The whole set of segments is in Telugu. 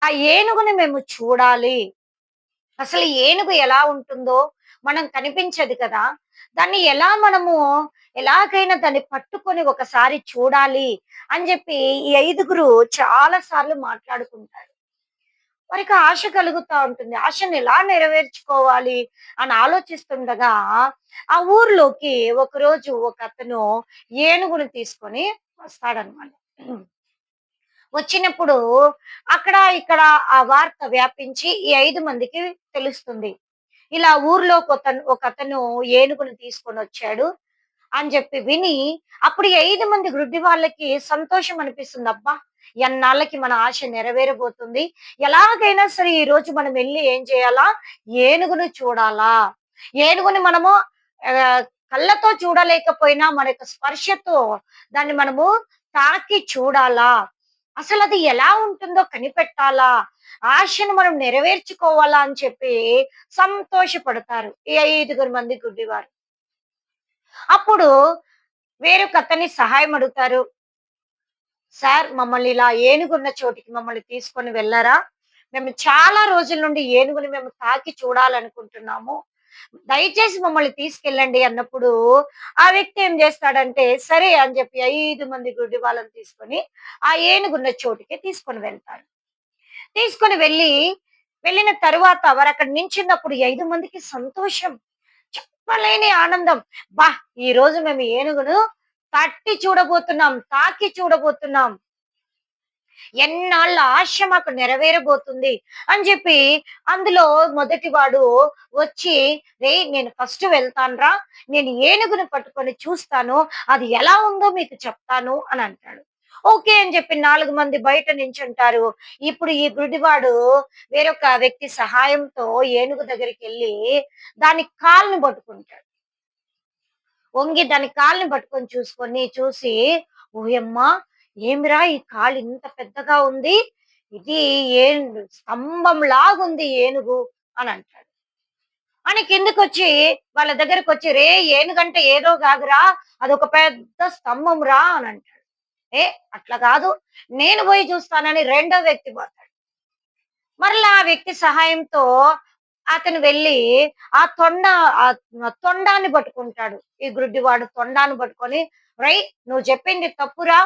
ఆ ఏనుగుని మేము చూడాలి. అసలు ఏనుగు ఎలా ఉంటుందో మనం కనిపించదు కదా! దాన్ని ఎలా మనము ఎలాగైనా దాన్ని పట్టుకొని ఒకసారి చూడాలి అని జెప్పి ఈ ఐదుగురు చాలా సార్లు మాట్లాడుకుంటారు. వారికి ఆశ కలుగుతా ఉంటుంది. ఆశను ఎలా నెరవేర్చుకోవాలి అని ఆలోచిస్తుండగా, ఆ ఊర్లోకి ఒకరోజు ఒకతను ఏనుగును తీసుకొని వస్తాడనమాట. వచ్చినప్పుడు అక్కడ, ఇక్కడ ఆ వార్త వ్యాపించి ఈ 5 మందికి తెలుస్తుంది. ఇలా ఊర్లో ఒకతను ఏనుగును తీసుకొనొచ్చాడు అని జెప్పి విని, అప్పుడు ఈ 5 మంది గ్రుడ్డి వాళ్ళకి సంతోషం అనిపిస్తుంది. అబ్బా! ఎన్నాళ్ళకి మన ఆశ నెరవేరబోతుంది. ఎలాగైనా సరే ఈరోజు మనం వెళ్లి ఏం చేయాలా? ఏనుగును చూడాలా? ఏనుగుని మనము ఆహ్, కళ్ళతో చూడలేకపోయినా మన యొక్క స్పర్శతో దాన్ని మనము తాకి చూడాలా? అసలది ఎలా ఉంటుందో కనిపెట్టాలా? ఆశను మనం నెరవేర్చుకోవాలా అని చెప్పి సంతోషపడతారు. ఈ 5 మంది గుడ్డివారు. అప్పుడు వేరొకతన్ని సహాయం అడుగుతారు. సార్ మమ్మల్ని ఇలా ఏనుగున్న చోటికి మమ్మల్ని తీసుకొని వెళ్లరా? మేము చాలా రోజుల నుండి ఏనుగుని మేము తాకి చూడాలనుకుంటున్నాము. దయచేసి మమ్మల్ని తీసుకెళ్ళండి అన్నప్పుడు, ఆ వ్యక్తి ఏం చేస్తాడంటే, సరే అని చెప్పి 5 మంది గుడ్డి వాళ్ళని తీసుకొని, ఆ ఏనుగున్న చోటికి తీసుకొని వెళ్తాడు. తీసుకొని వెళ్ళిన తరువాత వారక్కడ నించున్నప్పుడు ఈ 5 మందికి సంతోషం. చెప్పలేని ఆనందం. అబ్బా! ఈరోజు మేము ఏనుగును తట్టి చూడబోతున్నాం, తాకి చూడబోతున్నాం. ఎన్నాళ్ళ ఆశ మాకు నెరవేరబోతుంది అని చెప్పి అందులో మొదటివాడు వచ్చి, "రేయ్! నేను ఫస్ట్ వెళ్తానురా. నేను ఏనుగుని పట్టుకొని చూస్తాను. అది ఎలా ఉందో మీకు చెప్తాను" అని అంటాడు. ఓకే అని చెప్పి 4 మంది బయట నించుంటారు. ఇప్పుడు ఈ గుడ్డివాడు వేరొక వ్యక్తి సహాయంతో ఏనుగు దగ్గరికెళ్ళి దాని కాలుని పట్టుకుంటాడు. వంగి దాని కాలుని పట్టుకొని చూసి, ఓయమ్మా! ఏమిరా ఈ కాలు ఇంత పెద్దగా ఉంది. ఇది స్తంభంలాగుంది ఏనుగు అని అంటాడు. అని కిందకొచ్చి వాళ్ళ దగ్గరకొచ్చి, ఏనుగంటే ఏదో గాదురా! అదొక పెద్ద స్తంభం రా అని అంటాడు. అట్లా కాదు. నేను పోయి చూస్తానని రెండో వ్యక్తి పోతాడు. మరలా ఆ వ్యక్తి సహాయంతో అతను వెళ్లి ఆ తొండాన్ని పట్టుకుంటాడు. ఈ గ్రుడ్డివాడు తొండాన్ని పట్టుకొని, "రేయ్! నువ్వు చెప్పింది తప్పురా.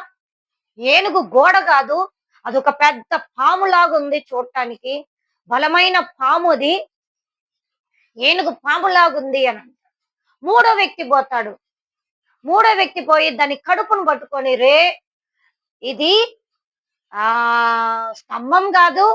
ఏనుగు గోడ గాదు. అదొక పెద్ద పాములాగుంది చూడటానికి. బలమైన పాము అది. ఏనుగు పాములాగుంది" అని అంటాడు. మూడో వ్యక్తి పోతాడు. మూడో వ్యక్తి పోయి దాని కడుపును పట్టుకొని, ఇది స్తంభం గాదు.